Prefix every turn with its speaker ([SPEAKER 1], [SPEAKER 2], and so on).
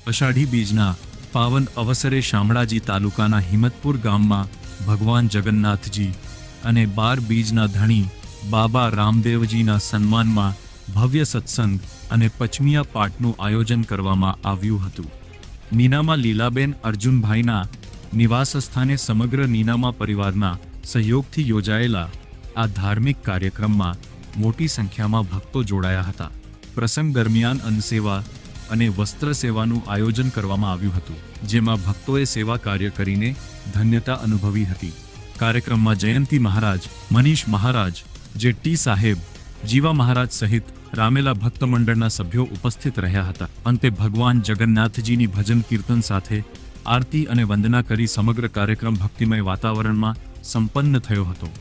[SPEAKER 1] અષાઢી બીજના પાવન અવસરે શામળાજી તાલુકાના હિંમતપુર ગામમાં ભગવાન જગન્નાથજી અને 12 બીજના ધણી બાબા રામદેવજીના સન્માનમાં ભવ્ય સત્સંગ અને પચમિયા પાઠનું આયોજન કરવામાં આવ્યું હતું. નીનામા લીલાબેન અર્જુનભાઈના નિવાસસ્થાને સમગ્ર નીનામા પરિવારના સહયોગથી યોજાયેલા આ ધાર્મિક કાર્યક્રમમાં મોટી સંખ્યામાં ભક્તો જોડાયા હતા. પ્રસંગ દરમિયાન અન્નસેવા અને વસ્ત્ર સેવાનું આયોજન કરવામાં આવ્યું હતું, જેમાં ભક્તોએ સેવા કાર્ય કરીને ધન્યતા અનુભવી હતી. કાર્યક્રમમાં જયંતી મહારાજ, મનીષ મહારાજ, જેટ્ટી સાહેબ, જીવા મહારાજ સહિત રામેલા ભક્ત મંડળના સભ્યો ઉપસ્થિત રહ્યા હતા. અંતે ભગવાન જગન્નાથજીની ભજન કીર્તન સાથે આરતી અને વંદના કરી સમગ્ર કાર્યક્રમ ભક્તિમય વાતાવરણમાં સંપન્ન થયો હતો.